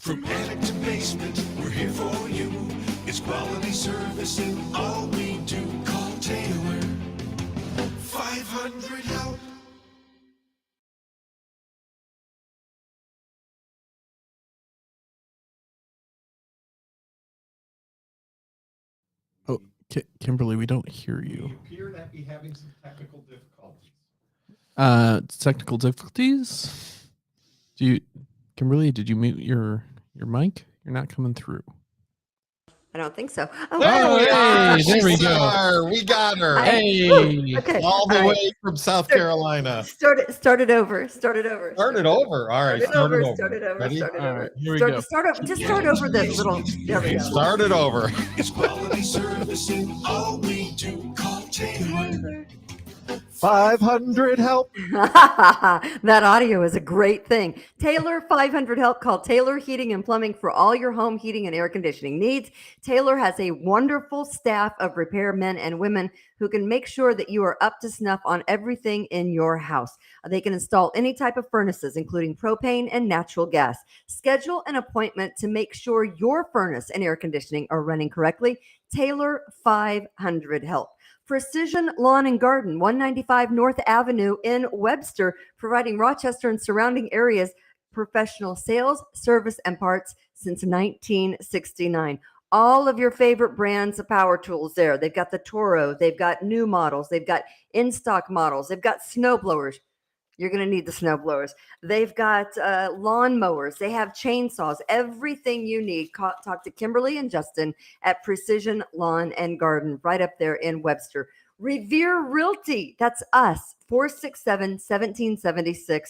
From attic to basement, we're here for you. It's quality service in all we do. Call Taylor. 500 help. Oh, Kimberly, we don't hear you. We appear to be having some technical difficulties. Technical difficulties? Kimberly, did you mute your mic? You're not coming through. I don't think so. There we go. We got her. Hey. Okay. All the way from South Carolina. Start it over. Start it over. All right. Start it over. Ready? All right, here we go. Start over the little. There we go. Start it over. It's quality service in all we do. Call Taylor. 500 help. That audio is a great thing. Taylor 500 help. Call Taylor Heating and Plumbing for all your home heating and air conditioning needs. Taylor has a wonderful staff of repairmen and women who can make sure that you are up to snuff on everything in your house. They can install any type of furnaces, including propane and natural gas. Schedule an appointment to make sure your furnace and air conditioning are running correctly. Taylor 500 help. Precision Lawn and Garden, 195 North Avenue in Webster, providing Rochester and surrounding areas professional sales, service, and parts since 1969. All of your favorite brands of power tools there. They've got the Toro, they've got new models, they've got in-stock models, they've got snow blowers. You're going to need the snow blowers. They've got lawn mowers. They have chainsaws. Everything you need. Talk to Kimberly and Justin at Precision Lawn and Garden right up there in Webster. Revere Realty. That's us. 467-1776.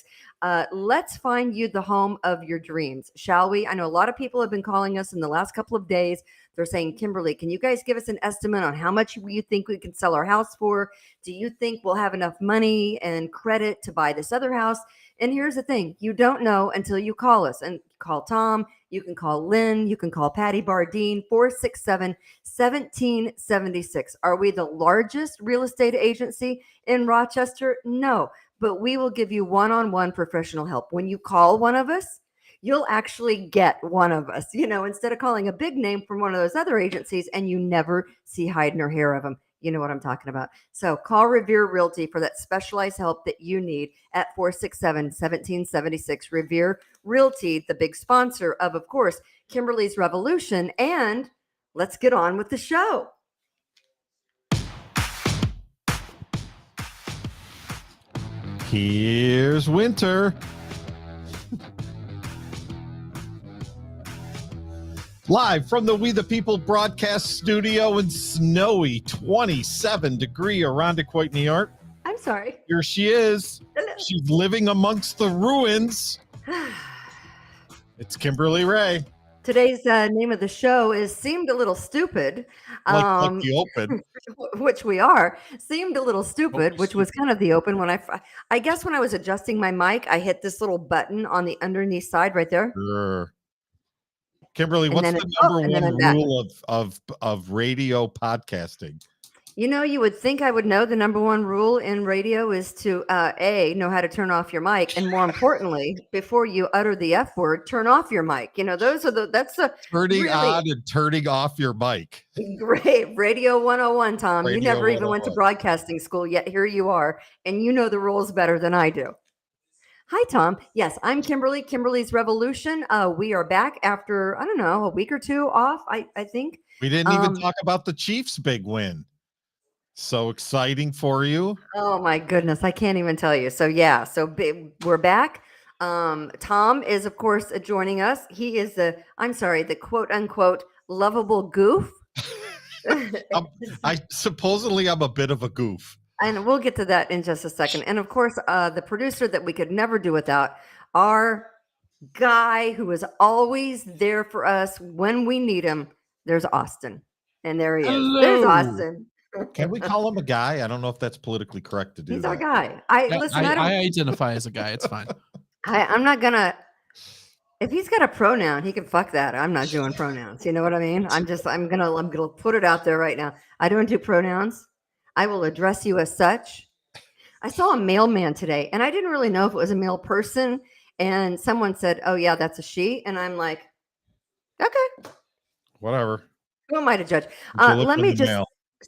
Let's find you the home of your dreams, shall we? I know a lot of people have been calling us in the last couple of days. They're saying, Kimberly, can you guys give us an estimate on how much you think we can sell our house for? Do you think we'll have enough money and credit to buy this other house? And here's the thing. You don't know until you call us. And call Tom. You can call Lynn. You can call Patty Bardine, 467-1776. Are we the largest real estate agency in Rochester? No. But we will give you one-on-one professional help. When you call one of us, you'll actually get one of us, instead of calling a big name from one of those other agencies and you never see hide nor hair of them. You know what I'm talking about. So call Revere Realty for that specialized help that you need at 467-1776. Revere Realty, the big sponsor of course, Kimberly's Revolution. And let's get on with the show. Here's winter. Live from the We the People broadcast studio in snowy 27-degree Irondequoit, New York. I'm sorry. Here she is. Hello. She's living amongst the ruins. It's Kimberly Ray. Today's name of the show is Seemed a Little Stupid. Like the open. Which we are. Seemed a little stupid, which was kind of the open when I guess when I was adjusting my mic, I hit this little button on the underneath side right there. Sure. Kimberly, what's the number one rule of radio podcasting? You would think I would know the number one rule in radio is to know how to turn off your mic, and more importantly, before you utter the F word, turn off your mic. That's the turning on and turning off your mic. Great. Radio 101, Tom. Radio you never even went to broadcasting school, yet here you are, and you know the rules better than I do. Hi, Tom. Yes, I'm Kimberly, Kimberly's Revolution. We are back after, I don't know, a week or two off, I think. We didn't even talk about the Chiefs' big win. So exciting for you. Oh, my goodness. I can't even tell you. So, yeah. So we're back. Tom is, of course, joining us. He is the quote-unquote lovable goof. I'm a bit of a goof. And we'll get to that in just a second. And of course, the producer that we could never do without, our guy who is always there for us when we need him. There's Austin. And there he is. Hello. There's Austin. Can we call him a guy? I don't know if that's politically correct to do. He's that. our guy. I identify as a guy. It's fine. I'm not going to. If he's got a pronoun, he can fuck that. I'm not doing pronouns. You know what I mean? I'm going to put it out there right now. I don't do pronouns. I will address you as such. I saw a mailman today, and I didn't really know if it was a male person. And someone said, "Oh yeah, that's a she." And I'm like, Okay. Whatever. Who am I to judge? Until it's Let in me the just. mail.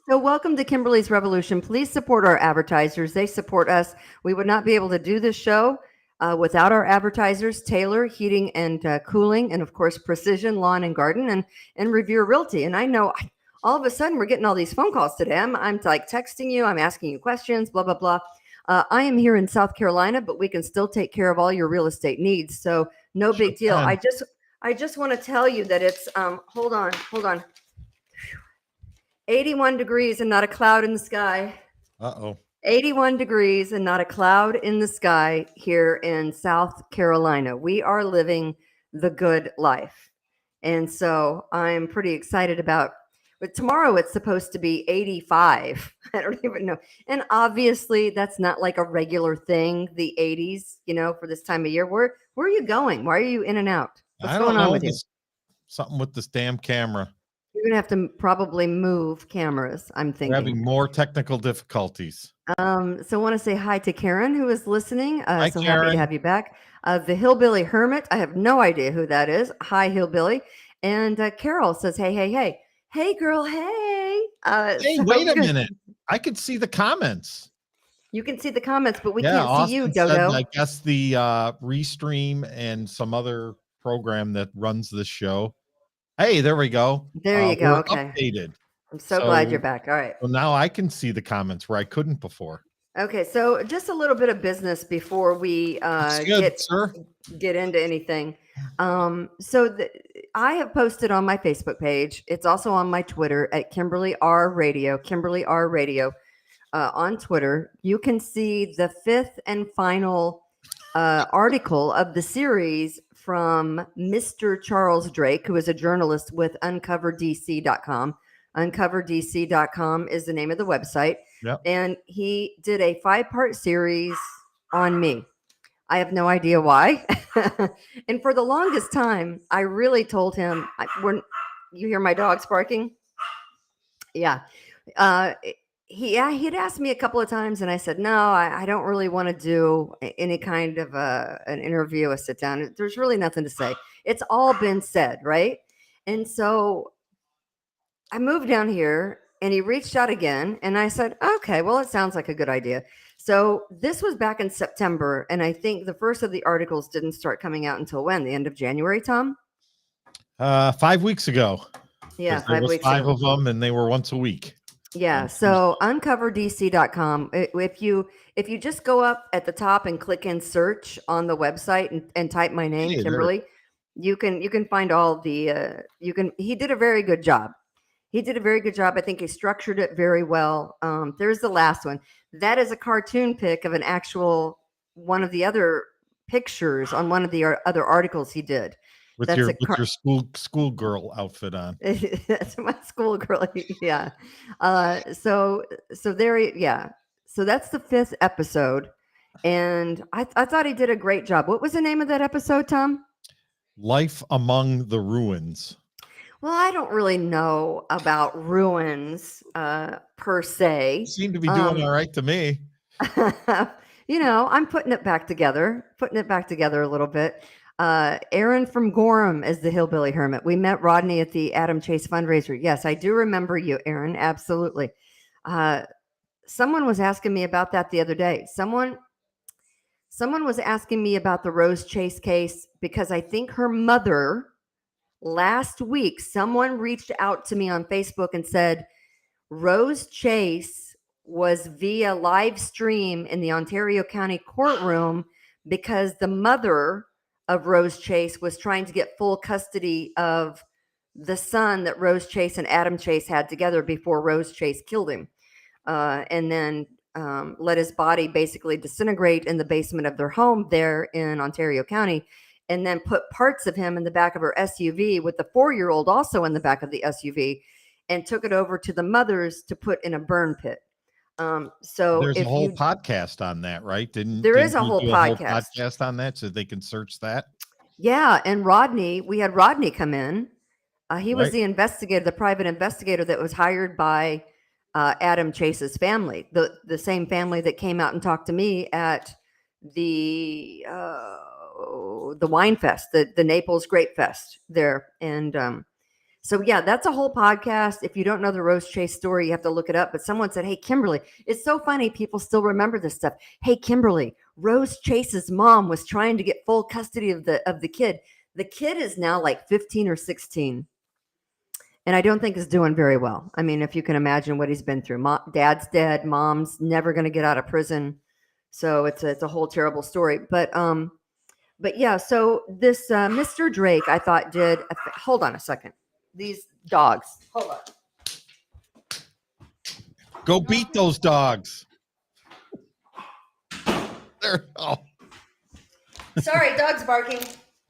So, welcome to Kimberly's Revolution. Please support our advertisers. They support us. We would not be able to do this show without our advertisers, Taylor Heating and Cooling, and of course, Precision Lawn and Garden, and Revere Realty. And I know all of a sudden we're getting all these phone calls today. I'm like texting you, I'm asking you questions, blah, blah, blah. I am here in South Carolina, but we can still take care of all your real estate needs. So, no big deal. can. I just want to tell you that it's, hold on. 81 degrees and not a cloud in the sky. 81 degrees and not a cloud in the sky here in South Carolina. We are living the good life. And so I'm pretty excited about, but tomorrow it's supposed to be 85. I don't even know. And obviously that's not like a regular thing, the 80s, for this time of year. Where are you going? Why are you in and out? What's going on with you? Something with this damn camera. You're going to have to probably move cameras, I'm We're thinking. having more technical difficulties. So I want to say hi to Karen, who is listening. Hi, so Karen. happy to have you back. The Hillbilly Hermit. I have no idea who that is. Hi, Hillbilly. And Carol says, hey, hey, hey. Hey, girl, hey. Hey, so wait a good. minute. I could see the comments. You can see the comments, but we can't Austin see you, said, Dodo. I guess the Restream and some other program that runs this show. Hey, there we go. There you go. We're Okay. updated. I'm so glad you're back. All right. So now I can see the comments where I couldn't before. Okay. So just a little bit of business before we get into anything. I have posted on my Facebook page. It's also on my Twitter at Kimberly R Radio, on Twitter. You can see the 5th and final article of the series from Mr. Charles Drake, who is a journalist with UncoverDC.com. UncoverDC.com is the name of the website. Yep. And he did a 5-part series on me. I have no idea why. And for the longest time, I really told him, you hear my dogs barking? Yeah. He'd asked me a couple of times and I said, no, I don't really want to do any kind of an interview, a sit down. There's really nothing to say. It's all been said. Right. And so I moved down here and he reached out again and I said, okay, well, it sounds like a good idea. So this was back in September. And I think the first of the articles didn't start coming out until when? The end of January, Tom? 5 weeks ago. Yeah. There was 5 of them and they were once a week. Yeah. So uncoverdc.com. If you just go up at the top and click in search on the website and type my name, Kimberly, you can find all the, he did a very good job. I think he structured it very well. There's the last one. That is a cartoon pic of an actual one of the other pictures on one of the other articles he did. With your schoolgirl outfit on. That's my schoolgirl. Yeah. So there. Yeah. So that's the 5th episode, and I thought he did a great job. What was the name of that episode, Tom? Life Among the Ruins. Well, I don't really know about ruins per se. You seem to be doing all right to me. I'm putting it back together a little bit. Aaron from Gorham is the Hillbilly Hermit. We met Rodney at the Adam Chase fundraiser. Yes, I do remember you, Aaron. Absolutely. Someone was asking me about that the other day. Someone was asking me about the Rose Chase case because I think her mother last week, someone reached out to me on Facebook and said Rose Chase was via live stream in the Ontario County courtroom because the mother of Rose Chase was trying to get full custody of the son that Rose Chase and Adam Chase had together before Rose Chase killed him, and then let his body basically disintegrate in the basement of their home there in Ontario County, and then put parts of him in the back of her SUV with the 4-year-old also in the back of the SUV, and took it over to the mother's to put in a burn pit. So there's a whole podcast on that, right? There is a whole podcast on that, so they can search that. Yeah, and we had Rodney come in. He was the investigator, the private investigator that was hired by Adam Chase's family, the same family that came out and talked to me at the the wine fest, the Naples Grape Fest there. And so, yeah, that's a whole podcast. If you don't know the Rose Chase story, you have to look it up. But someone said, hey, Kimberly, it's so funny. People still remember this stuff. Hey, Kimberly, Rose Chase's mom was trying to get full custody of the kid. The kid is now like 15 or 16. And I don't think is doing very well. I mean, if you can imagine what he's been through. Dad's dead. Mom's never going to get out of prison. So it's a whole terrible story. But yeah, so this Mr. Drake, I thought did. Hold on a second. These dogs. Hold on. Go beat those dogs. There. Oh, Sorry, dogs barking.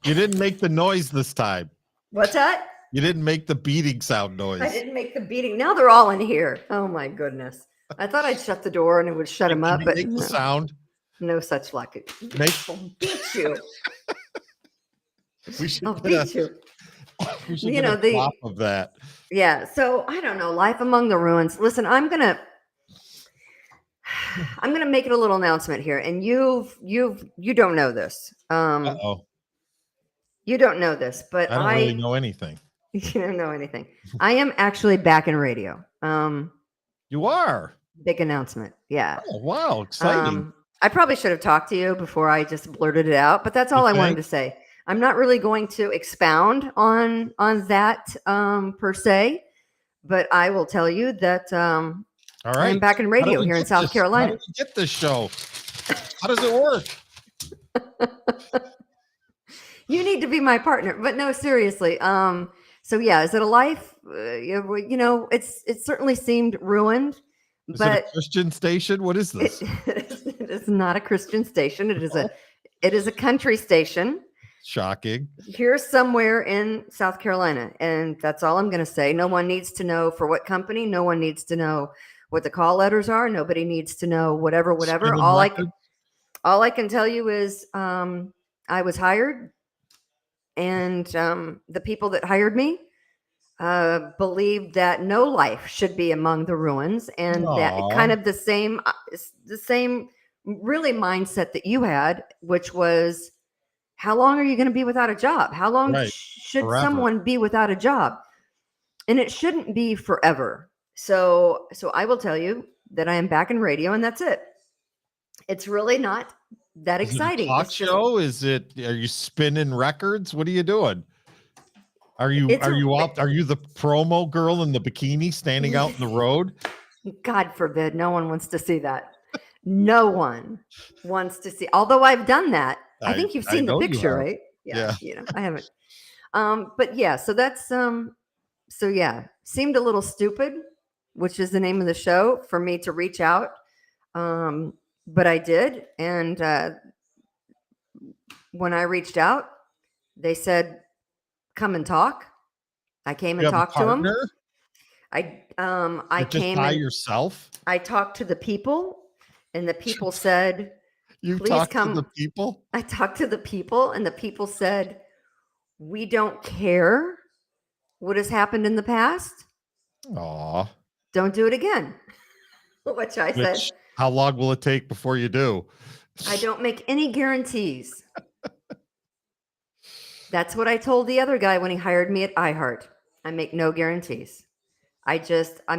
you didn't make the noise this time. What's that? You didn't make the beating sound noise. I didn't make the beating. Now they're all in here. Oh my goodness. I thought I'd shut the door and it would shut them up, but make the sound. No such luck. I'll beat you. We should I'll get beat you. We should You get know, a flop of that. Yeah. So I don't know. Life among the ruins. Listen, I'm gonna make it a little announcement here, and you don't know this. Uh-oh. You don't know this, but I don't really know anything. You don't know anything. I am actually back in radio. You are. Big announcement. Yeah. Oh, wow. Exciting. I probably should have talked to you before I just blurted it out, but that's all I wanted to say. I'm not really going to expound on that per se, but I will tell you that all right. I'm back in radio here in South Carolina. How did you get this show? How does it work? You need to be my partner, but no, seriously. So yeah, is it a life? You know, it certainly seemed ruined. Is but it a Christian station? What is this? It is not a Christian station. It is a country station. Shocking. Here somewhere in South Carolina, and that's all I'm going to say. No one needs to know for what company. No one needs to know what the call letters are. Nobody needs to know whatever. All I can tell you is I was hired, and the people that hired me believed that no life should be among the ruins, and that kind of the same really mindset that you had, which was, how long are you going to be without a job? How long should someone be without a job? And it shouldn't be forever. So I will tell you that I am back in radio, and that's it. It's really not that exciting. Talk show? Are you spinning records? What are you doing? Are you the promo girl in the bikini standing out in the road? God forbid. No one wants to see that. No one wants to see. Although I've done that. I think you've seen the picture, right? Yeah. You know, I haven't. But yeah, so that's so yeah, seemed a little stupid, which is the name of the show, for me to reach out. But I did, and when I reached out, they said, "Come and talk." I came and talked to them. I came by yourself. I talked to the people, and the people said, "You please talked come." to the people. I talked to the people, and the people said, "We don't care what has happened in the past. Aw. Don't do it again." Which I said, how long will it take before you do? I don't make any guarantees. That's what I told the other guy when he hired me at iHeart. I make no guarantees. I'm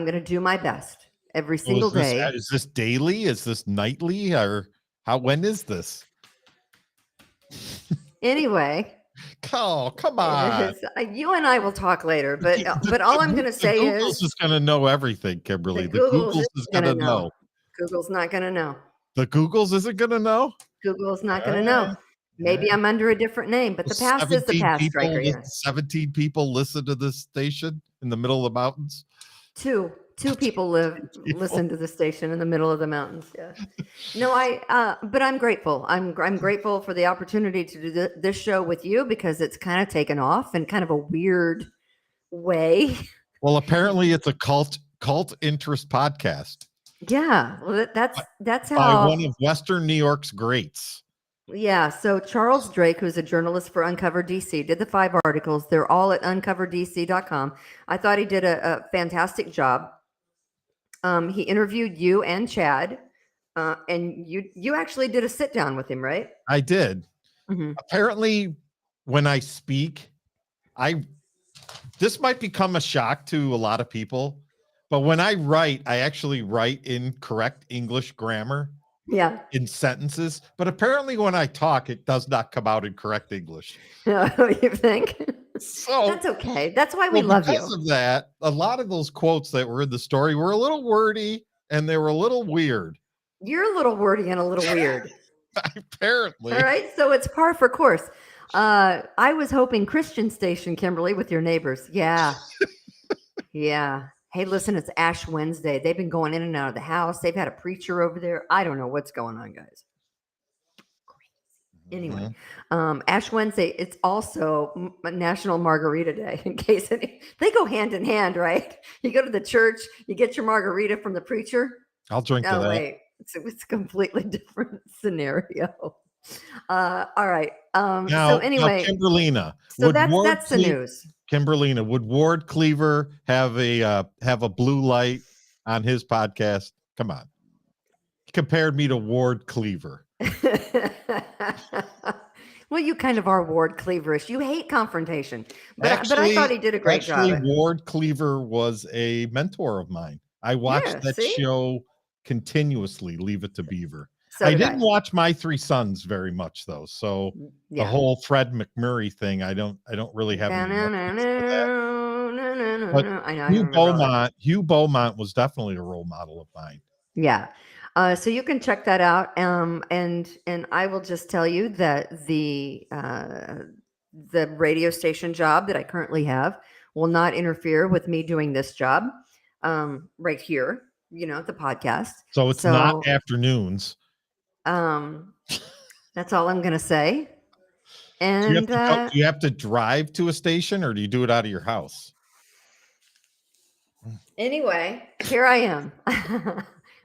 going to do my best every single day. Is this daily? Is this nightly? Or when is this? Anyway. Oh, come on. You and I will talk later, but all I'm going to say is Google's is going to know everything, Kimberly. The Google's is going to know. Google's not going to know. The Google's isn't going to know? Google's not going to know. Maybe I'm under a different name, but the past is the past, Striker. Yeah. 17 people listen to this station in the middle of the mountains. Two people listen to the station in the middle of the mountains. Yeah. No, but I'm grateful. I'm grateful for the opportunity to do this show with you, because it's kind of taken off in kind of a weird way. Well, apparently it's a cult interest podcast. Yeah. Well, that's how. By one of Western New York's greats. Yeah. So Charles Drake, who's a journalist for Uncover DC, did the 5 articles. They're all at uncoverdc.com. I thought he did a fantastic job. He interviewed you and Chad, and you actually did a sit down with him, right? I did. Mhm. Apparently, when I speak, this might become a shock to a lot of people, but when I write, I actually write in correct English grammar Yeah. in sentences. But apparently, when I talk, it does not come out in correct English. You think? So That's okay. That's why we well, love because you. of that, a lot of those quotes that were in the story were a little wordy and they were a little weird. You're a little wordy and a little weird. Apparently. All right. So it's par for course. I was hoping Christian station, Kimberly, with your neighbors. Yeah. Yeah. Hey, listen, it's Ash Wednesday. They've been going in and out of the house. They've had a preacher over there. I don't know what's going on, guys. Anyway, Ash Wednesday, it's also National Margarita Day, in case they go hand in hand, right? You go to the church, you get your margarita from the preacher. I'll drink to Oh, that. wait, it's a completely different scenario. All right. Now, So anyway, Kimberlina, so that's the news. Kimberlina, would Ward Cleaver have a blue light on his podcast? Come on. He compared me to Ward Cleaver. Well, you kind of are Ward Cleaverish. You hate confrontation, but I thought he did a great job. Actually, Ward Cleaver was a mentor of mine. I watched that show continuously, Leave It to Beaver. So I didn't watch My Three Sons very much though, so the whole Fred McMurray thing, I don't really have any interest in that. But Hugh Beaumont was definitely a role model of mine. Yeah. So you can check that out. And I will just tell you that the radio station job that I currently have will not interfere with me doing this job right here, the podcast. So it's not afternoons. That's all I'm going to say. And do you have to drive to a station or do you do it out of your house? Anyway, here I am.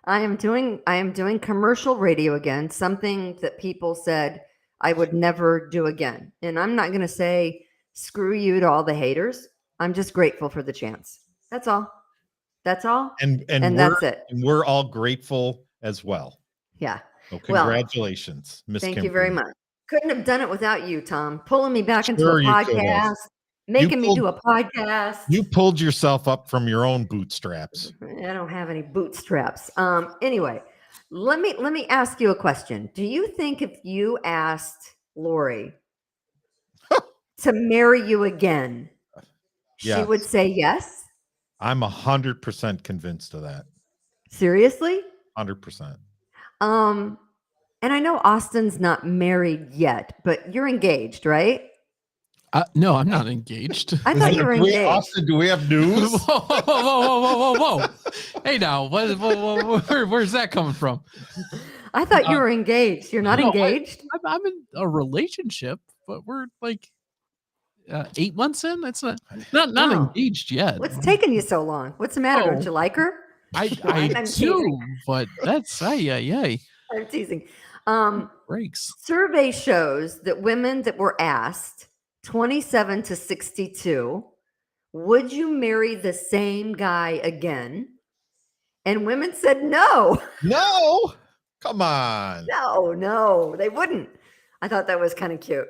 I am doing commercial radio again, something that people said I would never do again. And I'm not going to say screw you to all the haters. I'm just grateful for the chance. That's all. That's all. And that's it. And we're all grateful as well. Yeah. So congratulations, Miss Thank Kimberly. you very much. Couldn't have done it without you, Tom, pulling me back into a podcast. Making me do a podcast. You pulled yourself up from your own bootstraps. I don't have any bootstraps. Anyway, let me ask you a question. Do you think if you asked Lori to marry you again, she would say yes? I'm 100% convinced of that. Seriously? 100%. And I know Austin's not married yet, but you're engaged, right? No, I'm not engaged. I thought you were engaged. Austin, do we have news? Whoa. Hey, now, where's that coming from? I thought you were engaged. You're not engaged? I'm in a relationship, but we're like 8 months in. That's not engaged yet. What's taking you so long? What's the matter? Don't you like her? I do, teasing. But that's I'm teasing. Breaks. Survey shows that women that were asked 27 to 62, would you marry the same guy again? And women said no. No. Come on. No, they wouldn't. I thought that was kind of cute.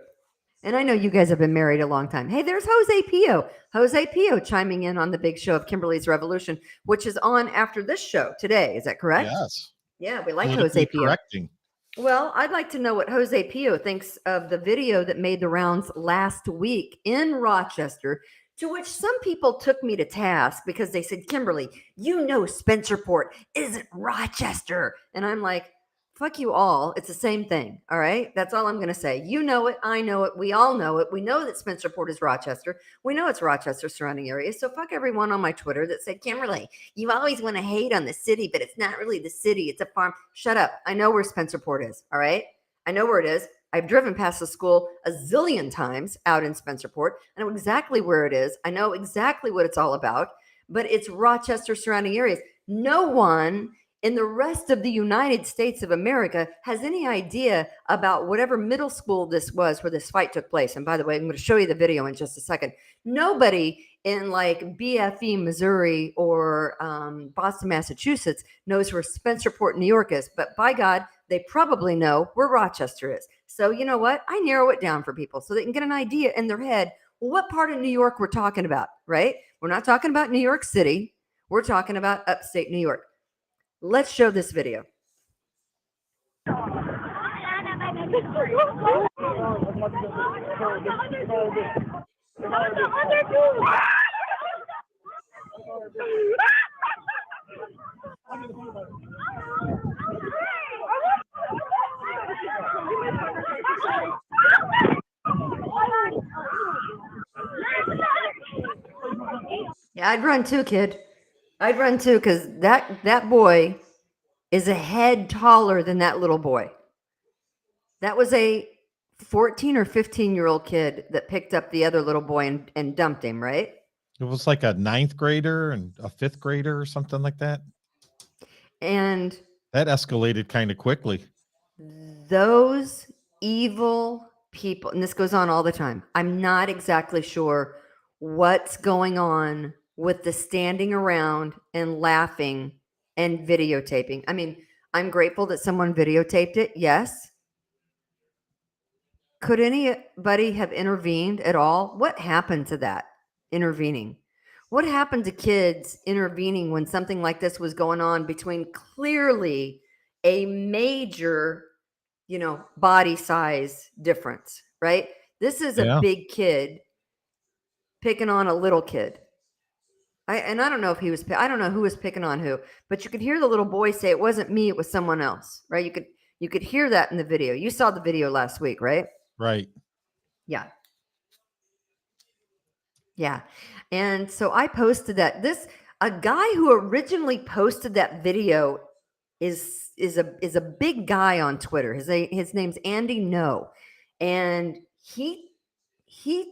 And I know you guys have been married a long time. Hey, there's Jose Pio. Jose Pio chiming in on the big show of Kimberly's Revolution, which is on after this show today. Is that correct? Yes. Yeah, we like Jose Pio. Correcting. Well, I'd like to know what Jose Pio thinks of the video that made the rounds last week in Rochester, to which some people took me to task because they said, Kimberly, Spencerport isn't Rochester. And I'm like, fuck you all. It's the same thing. All right. That's all I'm going to say. You know it. I know it. We all know it. We know that Spencerport is Rochester. We know it's Rochester surrounding areas. So fuck everyone on my Twitter that said, Kimberly, you always want to hate on the city, but it's not really the city. It's a farm. Shut up. I know where Spencerport is. All right. I know where it is. I've driven past the school a zillion times out in Spencerport. I know exactly where it is. I know exactly what it's all about, but it's Rochester surrounding areas. No one in the rest of the United States of America has any idea about whatever middle school this was where this fight took place. And by the way, I'm going to show you the video in just a second. Nobody in like BFE, Missouri or Boston, Massachusetts knows where Spencerport, New York is. But by God, they probably know where Rochester is. So you know what? I narrow it down for people so they can get an idea in their head. Well, what part of New York we're talking about, right? We're not talking about New York City. We're talking about upstate New York. Let's show this video. Yeah, I'd run too, kid. I'd run too, because that boy is a head taller than that little boy. That was a 14 or 15-year-old kid that picked up the other little boy and dumped him, right? It was like a 9th grader and a 5th grader or something like that. And that escalated kind of quickly. Those evil people, and this goes on all the time. I'm not exactly sure what's going on with the standing around and laughing and videotaping. I mean, I'm grateful that someone videotaped it. Yes. Could anybody have intervened at all? What happened to that intervening? What happened to kids intervening when something like this was going on between clearly a major, body size difference, right? This is a big kid picking on a little kid. I don't know if I don't know who was picking on who, but you could hear the little boy say, "It wasn't me, it was someone else," right? You could hear that in the video. You saw the video last week, right? Right. Yeah. Yeah. And so I posted that. A guy who originally posted that video is a big guy on Twitter. His name's Andy No. And he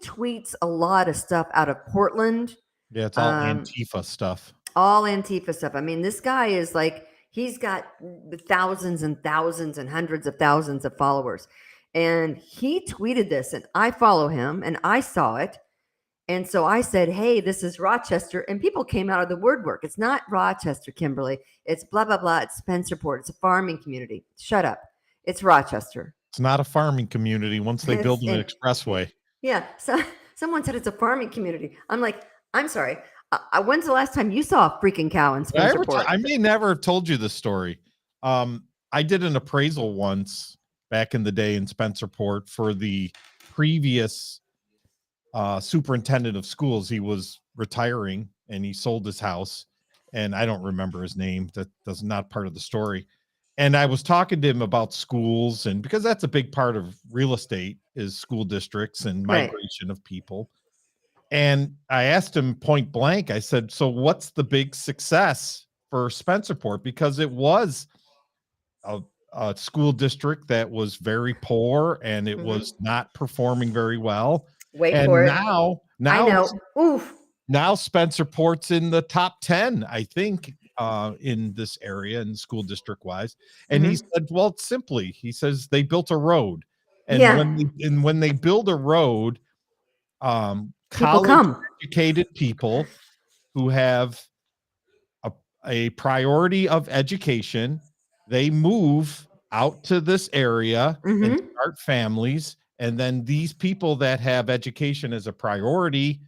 tweets a lot of stuff out of Portland. Yeah, it's all Antifa stuff. All Antifa stuff. I mean, this guy is like, he's got thousands and thousands and hundreds of thousands of followers. And he tweeted this, and I follow him, and I saw it. And so I said, "Hey, this is Rochester." And people came out of the woodwork. It's not Rochester, Kimberly. It's blah, blah, blah. It's Spencerport. It's a farming community. Shut up. It's Rochester. It's not a farming community once they build an expressway. Yeah. So someone said it's a farming community. I'm like, I'm sorry. When's the last time you saw a freaking cow in Spencerport? I may never have told you this story. I did an appraisal once back in the day in Spencerport for the previous superintendent of schools. He was retiring and he sold his house, and I don't remember his name. That's not part of the story. And I was talking to him about schools, and because that's a big part of real estate is school districts and migration of people. And I asked him point blank, I said, "So what's the big success for Spencerport?" Because it was a school district that was very poor and it was not performing very well. Wait and for it. Now I know. Oof. Now Spencerport's in the top 10, I think, in this area and school district wise. And he said, well, simply, he says they built a road. And when they build a road, college educated people who have a priority of education, they move out to this area and start families. And then these people that have education as a priority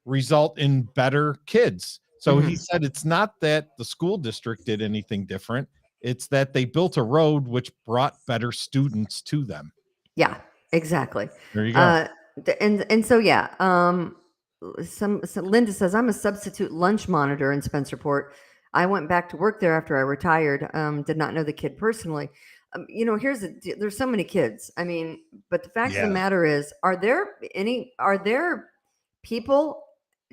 result in better kids. So he said it's not that the school district did anything different. It's that they built a road which brought better students to them. Yeah, exactly. There you go. And so, yeah, Linda says, "I'm a substitute lunch monitor in Spencerport. I went back to work there after I retired. Did not know the kid personally." There's so many kids. I mean, but the fact of the matter is, are there people,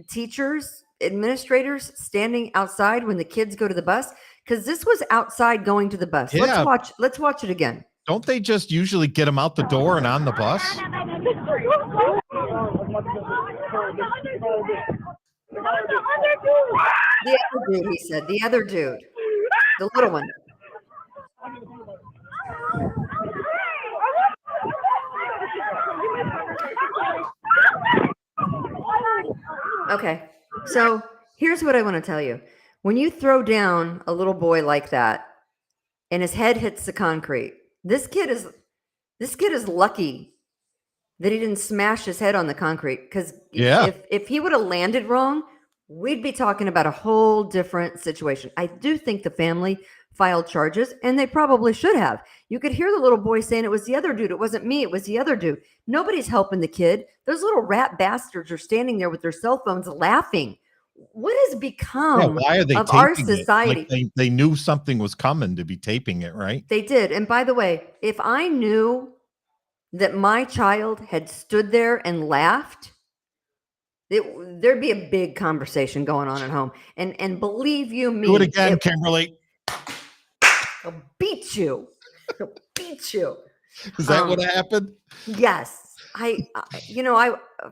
teachers, administrators standing outside when the kids go to the bus? Because this was outside going to the bus. Yeah. Let's watch it again. Don't they just usually get them out the door and on the bus? The other dude, he said. The other dude. The little one. Okay, so here's what I want to tell you. When you throw down a little boy like that and his head hits the concrete, this kid is, This kid is lucky that he didn't smash his head on the concrete, because Yeah. if he would have landed wrong, we'd be talking about a whole different situation. I do think the family filed charges, and they probably should have. You could hear the little boy saying it was the other dude. It wasn't me. It was the other dude. Nobody's helping the kid. Those little rat bastards are standing there with their cell phones laughing. What has become Why are they of taping our it? society? Like they knew something was coming to be taping it, right? They did. And by the way, if I knew that my child had stood there and laughed, there'd be a big conversation going on at home. And believe you me, Do it again, Kimberly. I'll beat you. I'll beat you. Is that what happened? Yes. I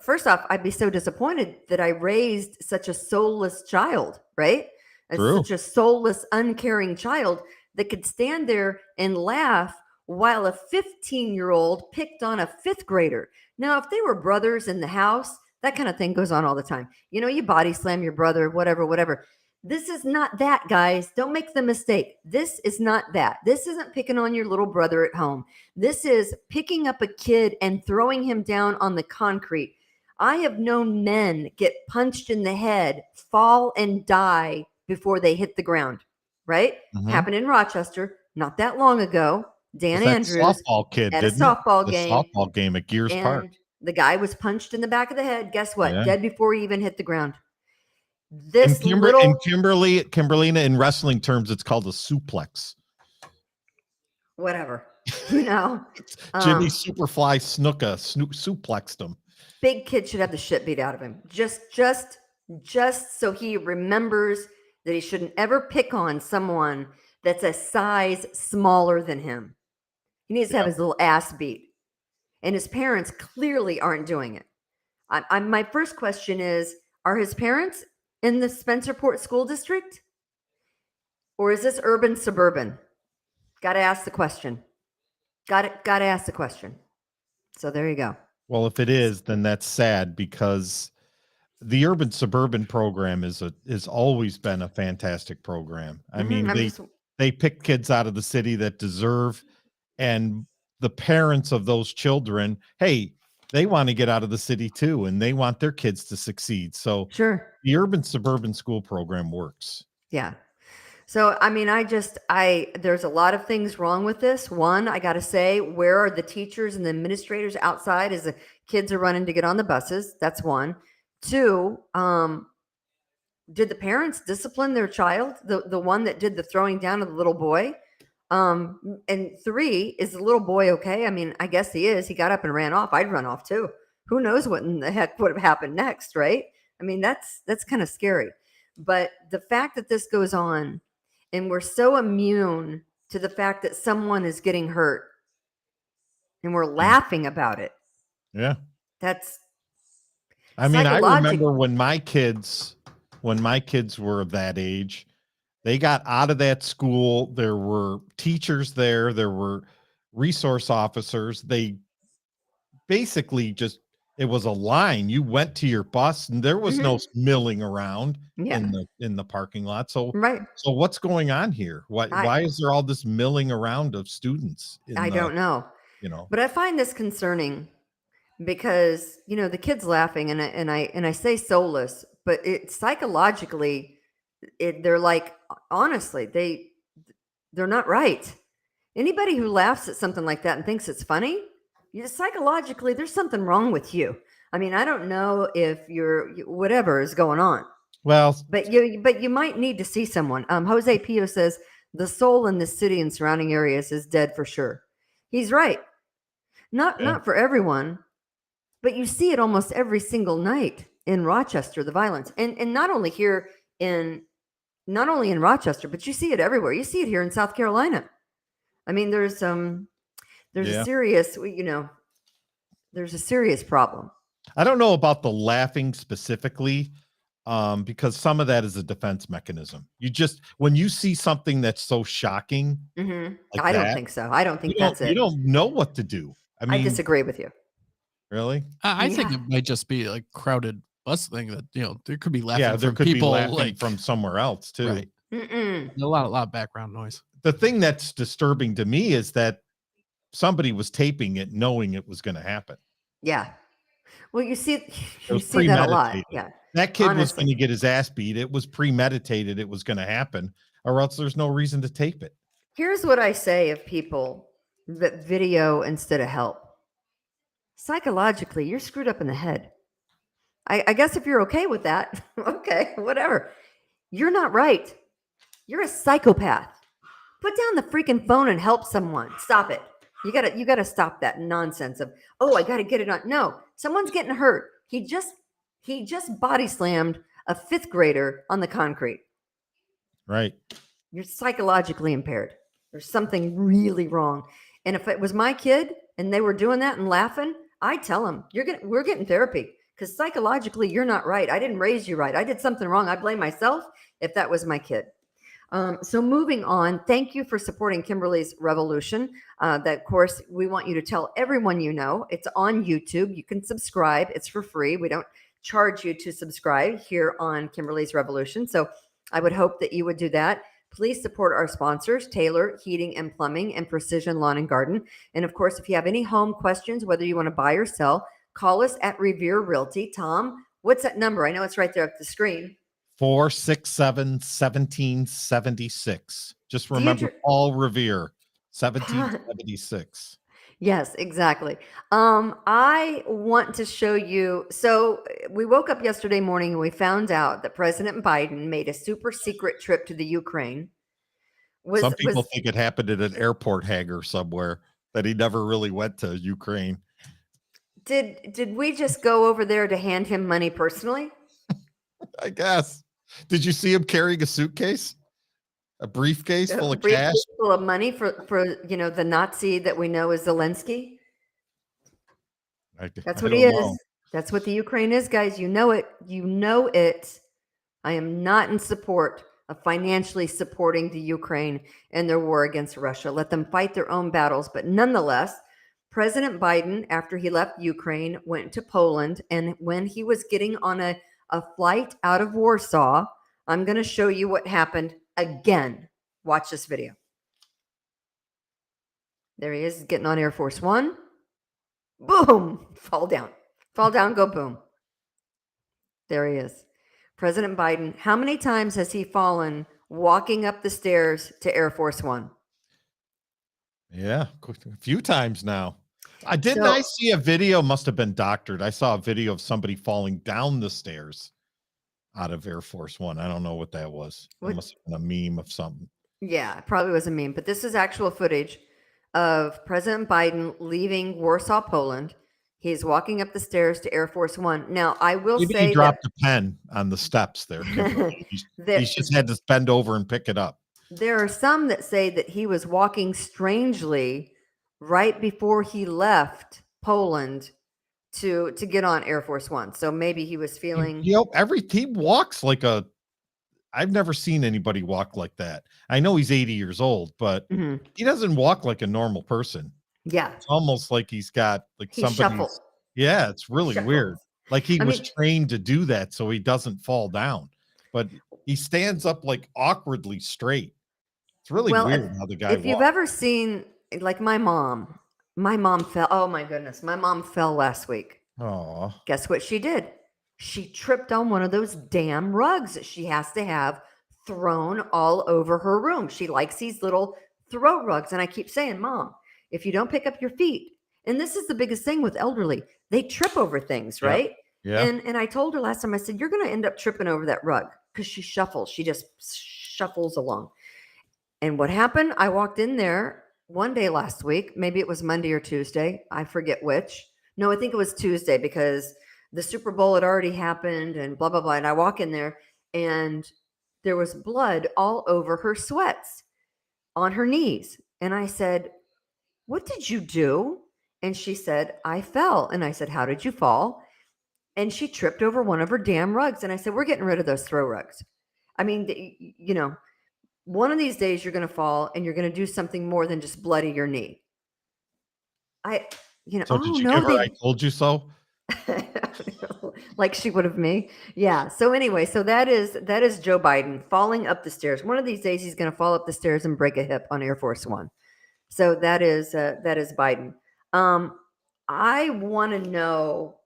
first off, I'd be so disappointed that I raised such a soulless child, right? True. Such a soulless, uncaring child that could stand there and laugh while a 15-year-old picked on a fifth grader. Now, if they were brothers in the house, that kind of thing goes on all the time. You body slam your brother, whatever. This is not that, guys. Don't make the mistake. This is not that. This isn't picking on your little brother at home. This is picking up a kid and throwing him down on the concrete. I have known men get punched in the head, fall and die before they hit the ground, right? Mhm. Happened in Rochester not that long ago. Dan That Andrews softball kid at a didn't it? softball The game. softball game at Gears Park. And the guy was punched in the back of the head. Guess what? Yeah. Dead before he even hit the ground. And This little Kimberlina, in wrestling terms, it's called a suplex. whatever, Jimmy Superfly Snuka suplexed him. big kid should have the shit beat out of him. Just so he remembers that he shouldn't ever pick on someone that's a size smaller than him. He needs to have his little ass beat. And his parents clearly aren't doing it. My first question is, are his parents in the Spencerport School District? Or is this urban suburban? Got to ask the question. Got to ask the question. So there you go. Well, if it is, then that's sad, because the urban suburban program has always been a fantastic program. I mean, they pick kids out of the city that deserve, and the parents of those children, hey, they want to get out of the city too, and they want their kids to succeed. So sure, the urban suburban school program works. Yeah. So, I mean, there's a lot of things wrong with this. One, I got to say, where are the teachers and the administrators outside as the kids are running to get on the buses? That's one. Two, did the parents discipline their child, the one that did the throwing down of the little boy? And three, is the little boy okay? I mean, I guess he is. He got up and ran off. I'd run off too. Who knows what in the heck would have happened next, right? I mean, that's kind of scary. But the fact that this goes on, and we're so immune to the fact that someone is getting hurt, and we're laughing about it. Yeah. I remember when my kids were that age, they got out of that school. There were teachers there. There were resource officers. They basically it was a line. You went to your bus, and there was no milling around in the parking lot. So, So what's going on here? Why is there all this milling around of students? I don't know. But I find this concerning because, the kid's laughing, and I say soulless, but it psychologically, they're like, honestly, they're not right. Anybody who laughs at something like that and thinks it's funny, psychologically, there's something wrong with you. I mean, I don't know if whatever is going on. Well, but you might need to see someone. Jose Pio says the soul in the city and surrounding areas is dead for sure. He's right. Not for everyone, but you see it almost every single night in Rochester, the violence, and not only in Rochester, but you see it everywhere. You see it here in South Carolina. I mean, there's a serious, there's a serious problem. I don't know about the laughing specifically, because some of that is a defense mechanism. When you see something that's so shocking, I don't think so. I don't think that's it. You don't know what to do. I disagree with you. Really? I think it might just be like crowded bus thing that, there could be laughing. Yeah, there from could people be laughing from somewhere else too. Right. A lot of background noise. The thing that's disturbing to me is that somebody was taping it knowing it was going to happen. Yeah. Well, you see was that a lot. premeditated. Yeah. That kid was Honestly. going to get his ass beat. It was premeditated. It was going to happen, or else there's no reason to tape it. Here's what I say of people that video instead of help. Psychologically, you're screwed up in the head. I guess if you're okay with that, okay, whatever. You're not right. You're a psychopath. Put down the freaking phone and help someone. Stop it. You gotta stop that nonsense of, oh, I gotta get it on. No, someone's getting hurt. He just body slammed a 5th grader on the concrete. Right. You're psychologically impaired. There's something really wrong. And if it was my kid and they were doing that and laughing, I'd tell them, we're getting therapy because psychologically you're not right. I didn't raise you right. I did something wrong. I blame myself if that was my kid. So moving on, thank you for supporting Kimberly's Revolution. That, of course, we want you to tell everyone you know. It's on YouTube. You can subscribe. It's for free. We don't charge you to subscribe here on Kimberly's Revolution. So I would hope that you would do that. Please support our sponsors, Taylor Heating and Plumbing and Precision Lawn and Garden. And of course, if you have any home questions, whether you want to buy or sell, call us at Revere Realty. Tom, what's that number? I know it's right there up the screen. 467-1776. Just remember Paul Revere, 1776. Yes, exactly. I want to show you. So we woke up yesterday morning and we found out that President Biden made a super secret trip to the Ukraine. Some people think it happened at an airport hangar somewhere, that he never really went to Ukraine. Did we just go over there to hand him money personally? I guess. Did you see him carrying a suitcase? A briefcase full of cash? Full of money for the Nazi that we know is Zelensky? That's what he is. That's what the Ukraine is, guys. You know it. You know it. I am not in support of financially supporting the Ukraine and their war against Russia. Let them fight their own battles. But nonetheless, President Biden, after he left Ukraine, went to Poland. And when he was getting on a flight out of Warsaw, I'm going to show you what happened again. Watch this video. There he is, getting on Air Force One. Boom, fall down, go boom. There he is. President Biden, how many times has he fallen walking up the stairs to Air Force One? Yeah, a few times now. I see a video, must have been doctored. I saw a video of somebody falling down the stairs out of Air Force One. I don't know what that was. It must have been a meme of something. Yeah, it probably was a meme, but this is actual footage of President Biden leaving Warsaw, Poland. He's walking up the stairs to Air Force One. Now, I will say he dropped a pen on the steps there. He just had to bend over and pick it up. There are some that say that he was walking strangely right before he left Poland to get on Air Force One. So maybe he was feeling. He walks like I've never seen anybody walk like that. I know he's 80 years old, but he doesn't walk like a normal person. Yeah. It's almost like he's got like somebody. Yeah, it's really weird. Like he was trained to do that so he doesn't fall down. But he stands up like awkwardly straight. It's really weird how the guy walks. If you've ever seen, like my mom fell. Oh my goodness. My mom fell last week. Oh. Guess what she did? She tripped on one of those damn rugs that she has to have thrown all over her room. She likes these little throw rugs. And I keep saying, Mom, if you don't pick up your feet, and this is the biggest thing with elderly, they trip over things, right? Yeah. And I told her last time, I said, you're going to end up tripping over that rug because she shuffles. She just shuffles along. And what happened? I walked in there one day last week. Maybe it was Monday or Tuesday. I forget which. No, I think it was Tuesday because the Super Bowl had already happened and blah, blah, blah. And I walk in there and there was blood all over her sweats on her knees. And I said, what did you do? And she said, I fell. And I said, how did you fall? And she tripped over one of her damn rugs. And I said, we're getting rid of those throw rugs. I mean, one of these days you're going to fall and you're going to do something more than just bloody your knee. So did you give her, I told you so? Like she would have me. Yeah. So anyway, that is Joe Biden falling up the stairs. One of these days he's going to fall up the stairs and break a hip on Air Force One. So that is Biden. I want to know,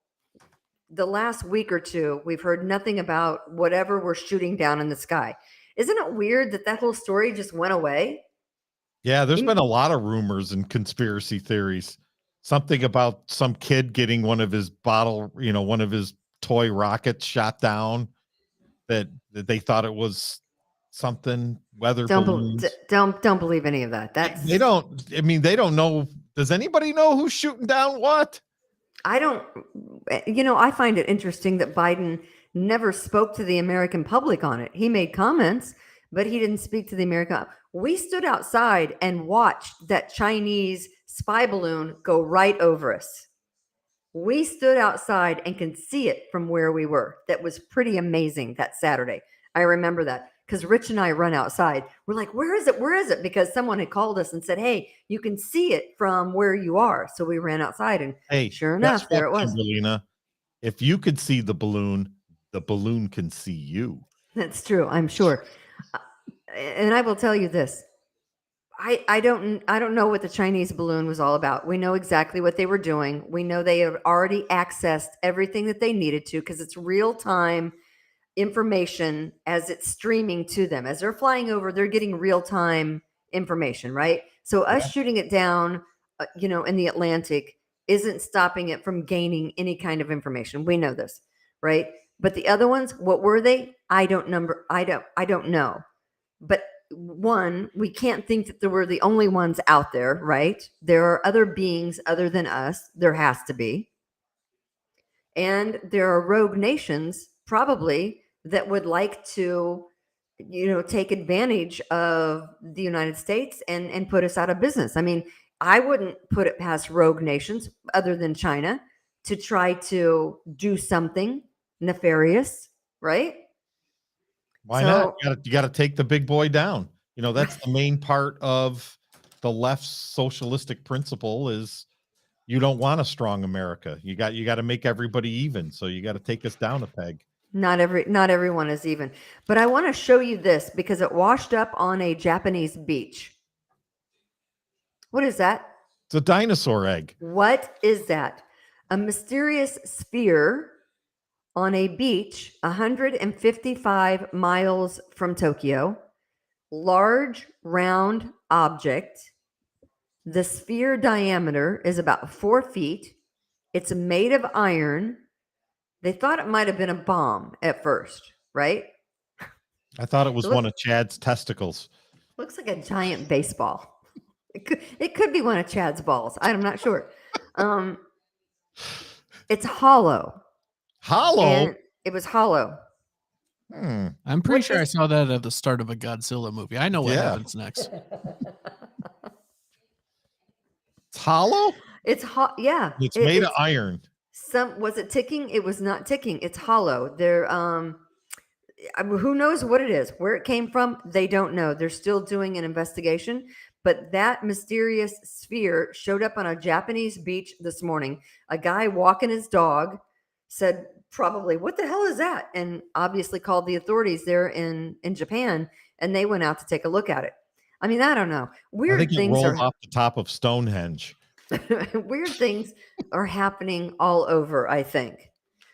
the last week or two, we've heard nothing about whatever we're shooting down in the sky. Isn't it weird that whole story just went away? Yeah, there's been a lot of rumors and conspiracy theories. Something about some kid getting one of his one of his toy rockets shot down, that they thought it was something weather balloons. Don't believe any of that. They don't. I mean, they don't know. Does anybody know who's shooting down what? I don't. I find it interesting that Biden never spoke to the American public on it. He made comments, but he didn't speak to the American. We stood outside and watched that Chinese spy balloon go right over us. We stood outside and can see it from where we were. That was pretty amazing that Saturday. I remember that because Rich and I run outside. We're like, where is it? Where is it? Because someone had called us and said, hey, you can see it from where you are. So we ran outside and sure enough, there it was. Kimberly, if you could see the balloon can see you. That's true, I'm sure. And I will tell you this. I don't know what the Chinese balloon was all about. We know exactly what they were doing. We know they have already accessed everything that they needed to because it's real time information as it's streaming to them. As they're flying over, they're getting real time information, right? So us shooting it down, in the Atlantic isn't stopping it from gaining any kind of information. We know this, right? But the other ones, what were they? I don't know. But one, we can't think that there were the only ones out there, right? There are other beings other than us. There has to be. And there are rogue nations probably that would like to, take advantage of the United States and put us out of business. I mean, I wouldn't put it past rogue nations other than China to try to do something nefarious, right? Why not? You got to take the big boy down. That's the main part of the left's socialistic principle is you don't want a strong America. You got to make everybody even. So you got to take us down a peg. Not everyone is even. But I want to show you this because it washed up on a Japanese beach. What is that? It's a dinosaur egg. What is that? A mysterious sphere on a beach 155 miles from Tokyo. Large round object. The sphere diameter is about 4 feet. It's made of iron. They thought it might have been a bomb at first, right? I thought it was one of Chad's testicles. Looks like a giant baseball. It could be one of Chad's balls. I'm not sure. It's hollow. Hollow? And it was hollow. I'm pretty sure I saw that at the start of a Godzilla movie. I know what happens next. It's hollow? It's hot. Yeah. It's made of iron. Was it ticking? It was not ticking. It's hollow. There, who knows what it is, where it came from? They don't know. They're still doing an investigation. But that mysterious sphere showed up on a Japanese beach this morning. A guy walking his dog said, probably, what the hell is that? And obviously called the authorities there in Japan, and they went out to take a look at it. I mean, I don't know. Weird things are off the top of Stonehenge. Weird things are happening all over, I think.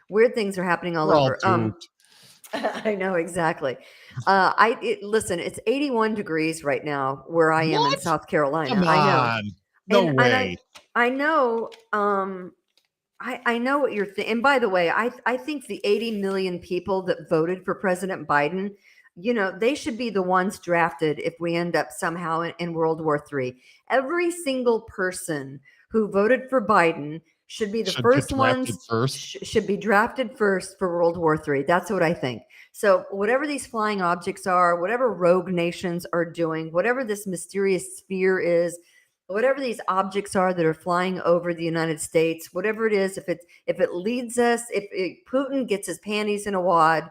Weird things are happening all over. I know, exactly. Listen, it's 81 degrees right now where I am in South Carolina. Come on. No way. I know. I know what you're thinking. And by the way, I think the 80 million people that voted for President Biden, they should be the ones drafted if we end up somehow in World War III. Every single person who voted for Biden should be the first ones should be drafted first for World War III. That's what I think. So whatever these flying objects are, whatever rogue nations are doing, whatever this mysterious sphere is, whatever these objects are that are flying over the United States, whatever it is, if it leads us, if Putin gets his panties in a wad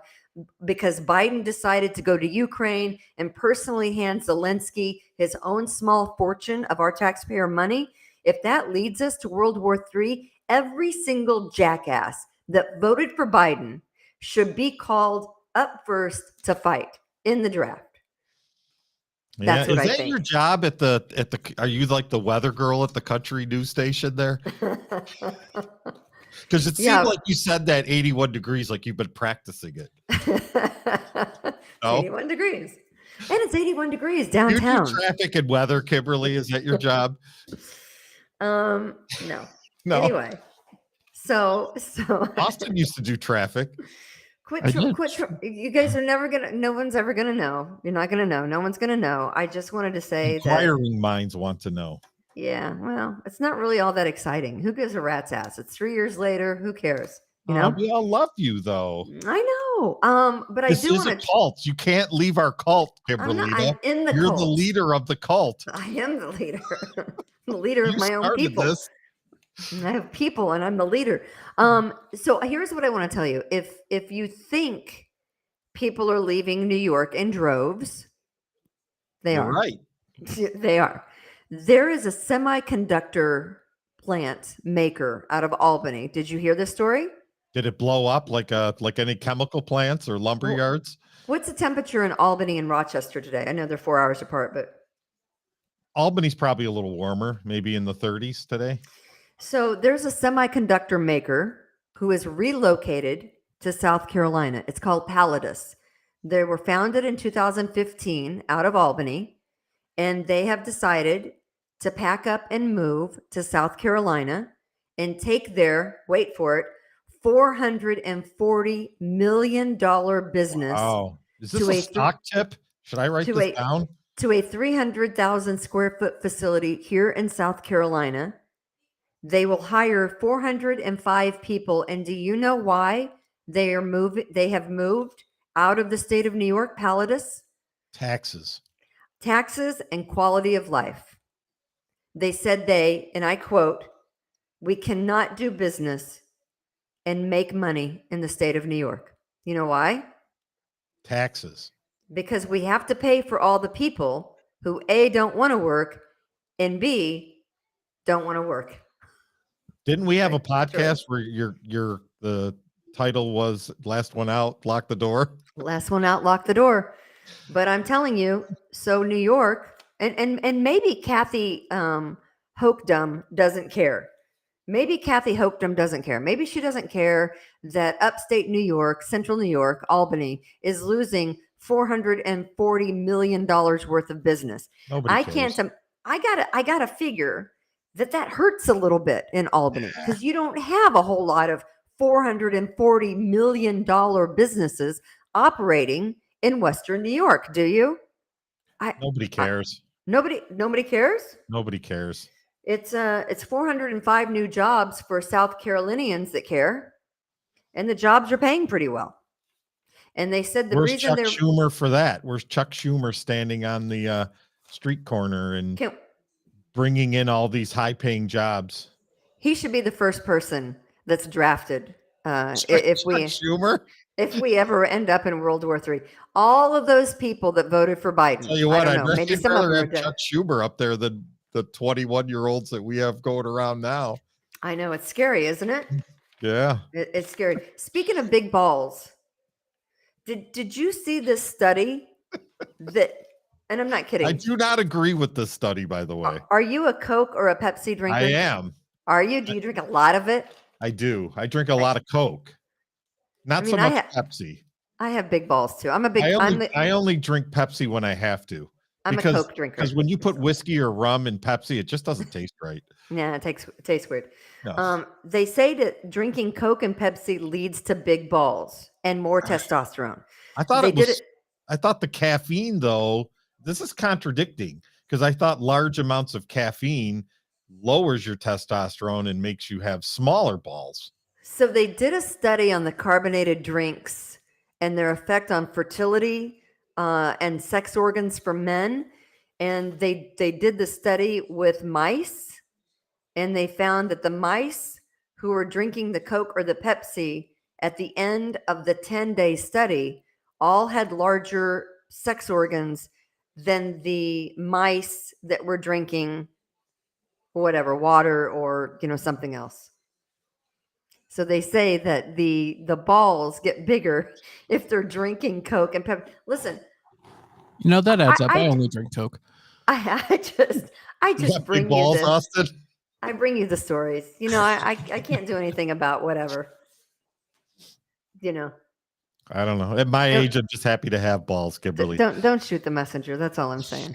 because Biden decided to go to Ukraine and personally hand Zelensky his own small fortune of our taxpayer money, if that leads us to World War III, every single jackass that voted for Biden should be called up first to fight in the draft. Yeah, That's what is I that think. your job at the are you like the weather girl at the country news station there? Because it seemed Yeah. like you said that 81 degrees, like you've been practicing it. It's No? 81 degrees. And it's 81 degrees You do downtown. traffic and weather, Kimberly. Is that your job? No. No. Anyway, so Austin used to do traffic. I did. you guys are never gonna, no one's ever gonna know. You're not gonna know. No one's gonna know. I just wanted to say that, Inquiring minds want to know. yeah, well, it's not really all that exciting. Who gives a rat's ass? It's 3 years later. Who cares? You know? We all love you, though. I know. But I This do is a want to. cult. You can't leave our cult, I'm Kimberly. in the You're cult. the leader of the cult. I am the leader. I'm the leader You of my own started people. this. I have people and I'm the leader. So here's what I want to tell you. If you think people are leaving New York in droves, they You're are. right. They are. There is a semiconductor plant maker out of Albany. Did you hear this story? Did it blow up like any chemical plants or lumber Well, yards? What's the temperature in Albany and Rochester today? I know they're 4 hours apart, but Albany's probably a little warmer, maybe in the 30s today. so there's a semiconductor maker who is relocated to South Carolina. It's called Pallidus. They were founded in 2015 out of Albany, and they have decided to pack up and move to South Carolina and take their, wait for it, $440 million business. Wow. Is this to a a stock tip? Should I write to this a- down? to a 300,000 square foot facility here in South Carolina. They will hire 405 people. And do you know why they have moved out of the state of New York, Pallidus? Taxes. Taxes and quality of life. They said and I quote, "We cannot do business and make money in the state of New York." You know why? Taxes. Because we have to pay for all the people who A, don't want to work, and B, don't want to work. Didn't we have a Right, podcast where the title was "Last One Out, Lock the Door"? Last one out, lock the door. But I'm telling you, so New York, and maybe Kathy Hokedom doesn't care. Maybe Kathy Hokedom doesn't care. Maybe she doesn't care that upstate New York, central New York, Albany is losing $440 million worth of business. Nobody cares. I gotta figure that hurts a little bit in Albany because you don't have a whole lot of $440 million businesses operating in Western New York, do you? Nobody cares. Nobody cares. Nobody cares. It's 405 new jobs for South Carolinians that care, and the jobs are paying pretty well. And they said the Where's reason Chuck they're Schumer for that? Where's Chuck Schumer standing on the street corner and bringing in all these high-paying jobs? He should be the first person that's drafted. Chuck Schumer. If we ever end up in World War III, all of those people that voted for Biden. Tell you what, I don't know. Maybe some of them rather are have dead. Chuck Schumer up there than the 21-year-olds that we have going around now. I know, it's scary, isn't it? Yeah. It's scary. Speaking of big balls, did you see this study that? And I'm not kidding. I do not agree with this study, by the way. Are you a Coke or a Pepsi drinker? I am. Are you? Do you drink a lot of it? I do. I drink a lot of Coke. Not so much Pepsi. I have big balls too. I'm a big. I only drink Pepsi when I have to. I'm a Coke drinker. Because when you put whiskey or rum in Pepsi, it just doesn't taste right. Yeah, it tastes weird. No. They say that drinking Coke and Pepsi leads to big balls and more testosterone. I thought I thought the caffeine, though, this is contradicting because I thought large amounts of caffeine lowers your testosterone and makes you have smaller balls. So they did a study on the carbonated drinks and their effect on fertility and sex organs for men. And they did the study with mice, and they found that the mice who were drinking the Coke or the Pepsi at the end of the 10-day study all had larger sex organs than the mice that were drinking whatever, water or, something else. So they say that the balls get bigger if they're drinking Coke and Pepsi. Listen, You know, that adds up. I I only drink Coke. I You just got bring big you balls, this. Austin. I bring you the stories. You know, I can't do anything about whatever. You know, I don't know. At my Don't- age, I'm just happy to have balls, Kimberly. don't shoot the messenger. That's all I'm saying.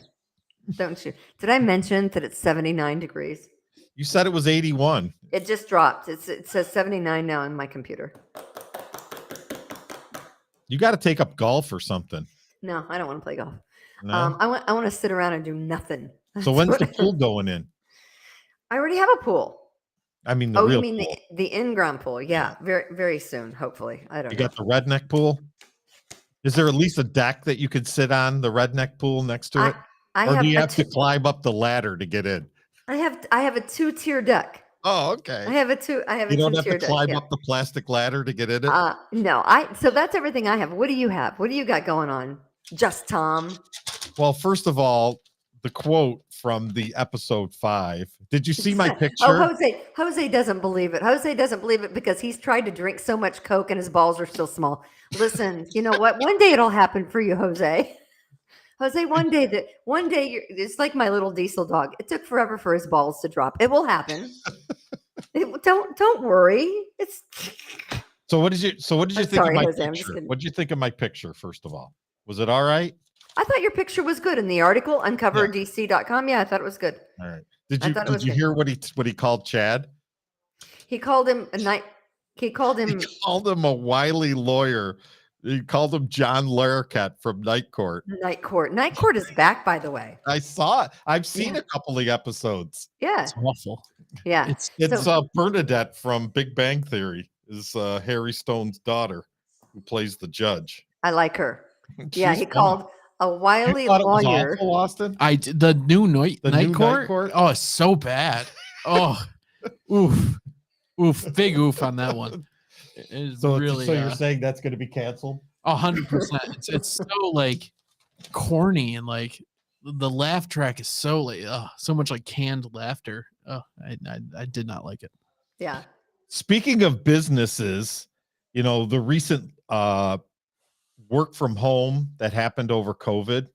Don't shoot. Did I mention that it's 79 degrees? You said it was 81. It just dropped. It says 79 now on my computer. You got to take up golf or something. No, I don't want to play golf. No. I want to sit around and do nothing. So That's when's the what- pool going in? I already have a pool. I mean, the Oh, real you mean pool. the in-ground pool? Yeah, very very soon. Hopefully, I don't You know. got the redneck pool? Is there at least a deck that you could sit on, the redneck pool next to it? I Or have do you a have to climb up the ladder to get in? I have a 2-tier deck. Oh, okay. I have a two. I have You a don't have to 2-tier deck. climb Yeah. up the plastic ladder to get in it? No. So that's everything I have. What do you have? What do you got going on? Just Tom. Well, first of all, the quote from the episode 5. Did you see my picture? Oh, Jose doesn't believe it. Jose doesn't believe it because he's tried to drink so much Coke and his balls are still small. Listen, you know what? One day it'll happen for you, Jose. Jose, one day it's like my little diesel dog. It took forever for his balls to drop. It will happen. Don't worry. It's So what did you I'm think sorry, of my Jose, I'm just picture? kidding. What did you think of my picture, first of all? Was it all right? I thought your picture was good in the article, uncoverdc.com. Yeah, I thought it was good. All right. I thought it was Did you good. hear what he called Chad? He called him a night. He called him. He called him a wily lawyer. He called him John Larroquette from Night Court. Night Court. Night Court is back, by the way. I saw it. I've seen Yeah. a couple of episodes. Yeah, It's awful. yeah. It's It's So- Bernadette from Big Bang Theory is Harry Stone's daughter who plays the judge. I like her. Yeah, She's he funny. called a You wily thought it was lawyer. awful, Austin? the new night The new night Night court. Court? Oh, it's so bad. Oh, oof, big oof on that one. It is really so you're saying that's going to be canceled? 100%. It's so like corny and like the laugh track is so like so much like canned laughter. Oh, I did not like it. Yeah. Speaking of businesses, you know, the recent work from home that happened over COVID.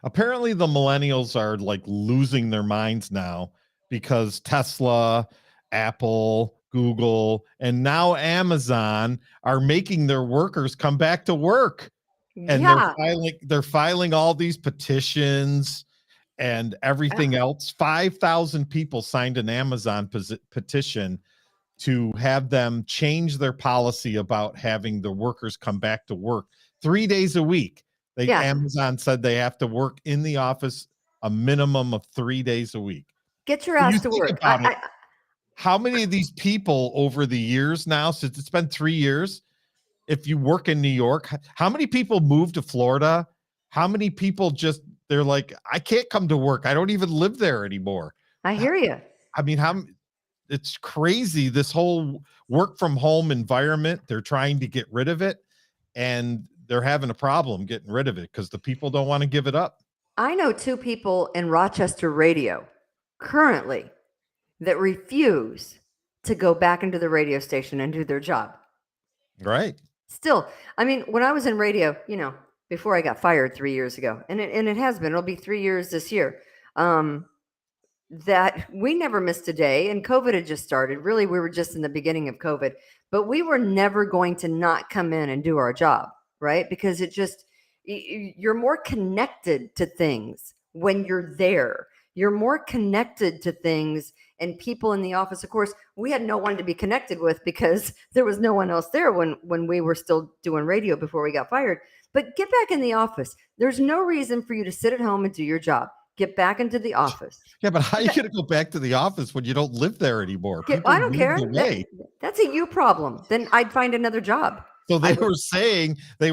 Apparently the millennials are like losing their minds now because Tesla, Apple, Google, and now Amazon are making their workers come back to work. And Yeah. they're filing all these petitions and everything else. 5,000 people signed an Amazon petition to have them change their policy about having the workers come back to work 3 days a week. Yeah. Amazon said they have to work in the office a minimum of 3 days a week. Get your When you ass to think work. about it, how many of these people over the years now, since it's been 3 years, if you work in New York, how many people moved to Florida? How many people they're like, I can't come to work. I don't even live there anymore. I hear you. I mean, it's crazy. This whole work from home environment, they're trying to get rid of it and they're having a problem getting rid of it because the people don't want to give it up. I know 2 people in Rochester radio currently that refuse to go back into the radio station and do their job. Right. Still, I mean, when I was in radio, you know, before I got fired 3 years ago, and it has been, it'll be 3 years this year, that we never missed a day, and COVID had just started. Really, we were just in the beginning of COVID, but we were never going to not come in and do our job, right? Because you're more connected to things when you're there. You're more connected to things and people in the office. Of course, we had no one to be connected with because there was no one else there when we were still doing radio before we got fired. But get back in the office. There's no reason for you to sit at home and do your job. Get back into the office. Yeah, but how are you going to go back to the office when you don't live there anymore? People I don't moved care. away. That's a you problem. Then I'd find another job. So they were saying the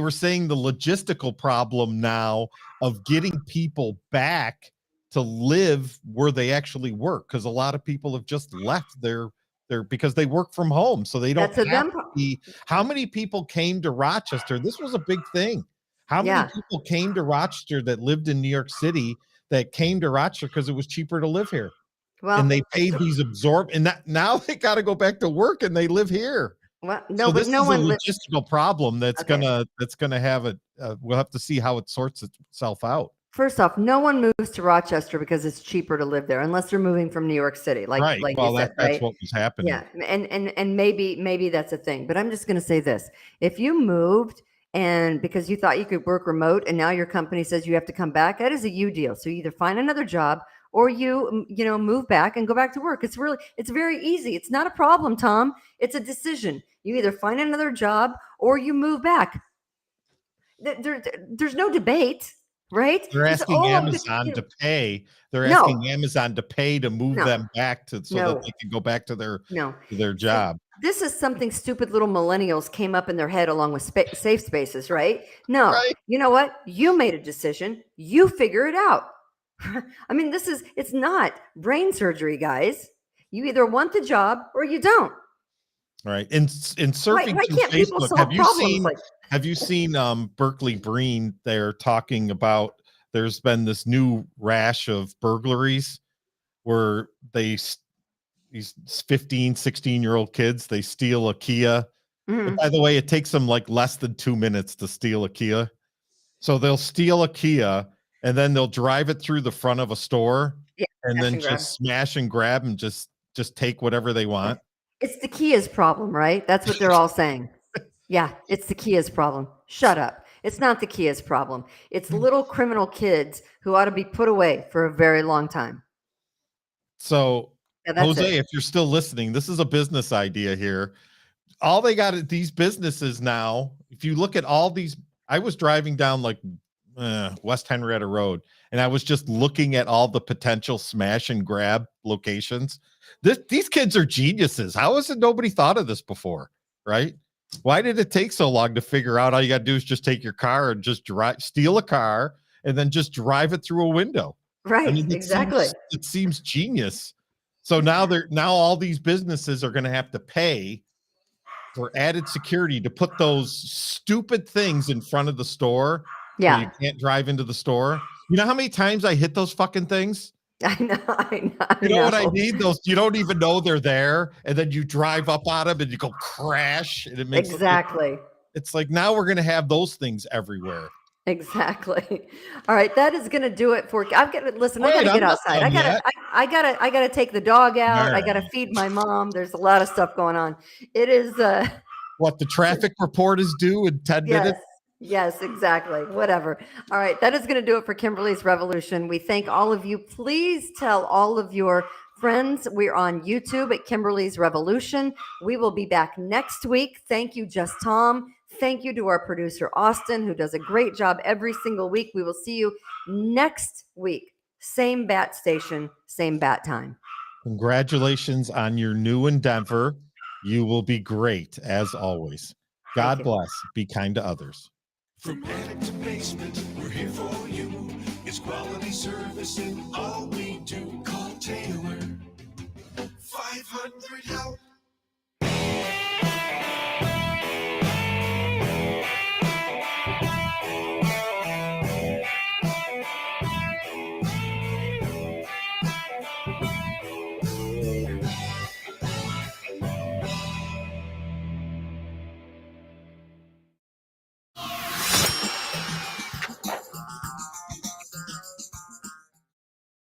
logistical problem now of getting people back to live where they actually work, because a lot of people have just left their because they work from home, so they don't That's a have them to be. How many people came to Rochester? This was a big thing. How many Yeah. people came to Rochester that lived in New York City that came to Rochester because it was cheaper to live here? Well, And they paid these now they got to go back to work and they live here. Well, So no, but this no is a one lives. logistical problem that's Okay. gonna have a. We'll have to see how it sorts itself out. First off, no one moves to Rochester because it's cheaper to live there, unless they're moving from New York City, like Right. like Well, you said, that's right? what was happening. Yeah, and maybe that's a thing. But I'm just going to say this: if you moved and because you thought you could work remote, and now your company says you have to come back, that is a you deal. So you either find another job or you move back and go back to work. It's very easy. It's not a problem, Tom. It's a decision. You either find another job or you move back. There's no debate, right? They're It's, asking "Oh, Amazon to pay. They're No. asking Amazon to pay to move No. them back so that No. they can go back to their No. job. This is something stupid little millennials came up in their head along with safe spaces, right? No, Right. you know what? You made a decision. You figure it out. I mean, it's not brain surgery, guys. You either want the job or you don't. Right. In surfing Why through can't people Facebook, solve problems like have you seen Berkeley Breen? They're talking about there's been this new rash of burglaries where these 15, 16-year-old kids, they steal a Kia. Mhm. And by the way, it takes them like less than 2 minutes to steal a Kia. So they'll steal a Kia and then they'll drive it through the front of a store and then just smash and grab and just take whatever they want. It's the Kia's problem, right? That's what they're all saying. Yeah, it's the Kia's problem. Shut up. It's not the Kia's problem. It's little criminal kids who ought to be put away for a very long time. So, Yeah, that's Jose, it. if you're still listening, this is a business idea here. All they got at these businesses now, if you look at all these, I was driving down like West Henrietta Road, and I was just looking at all the potential smash and grab locations. These kids are geniuses. How hasn't nobody thought of this before? Right? Why did it take so long to figure out all you got to do is just take your car and just steal a car and then just drive it through a window? Right, I mean, exactly. It seems genius. So now all these businesses are going to have to pay for added security to put those stupid things in front of the store. Yeah. So you can't drive into the store. You know how many times I hit those fucking things? I know. You know what I mean? Those you don't even know they're there, and then you drive up on them and you go crash, and it makes Exactly. it's like now we're gonna have those things everywhere. Exactly. All right, that is going to do it for. I've got to listen. I got to Wait, get I'm not outside. done I got to take the dog out. All I got to right. feed my mom. There's a lot of stuff going on. It is. What the traffic report is due in 10 minutes. Yes, exactly. Whatever. All right, that is going to do it for Kimberly's Revolution. We thank all of you. Please tell all of your friends we're on YouTube at Kimberly's Revolution. We will be back next week. Thank you, Just Tom. Thank you to our producer, Austin, who does a great job every single week. We will see you next week. Same bat station, same bat time. Congratulations on your new endeavor. You will be great, as always. God bless. Be kind to others. From attic to basement, we're here for you. It's quality service in all we do. Call Taylor. 500 help.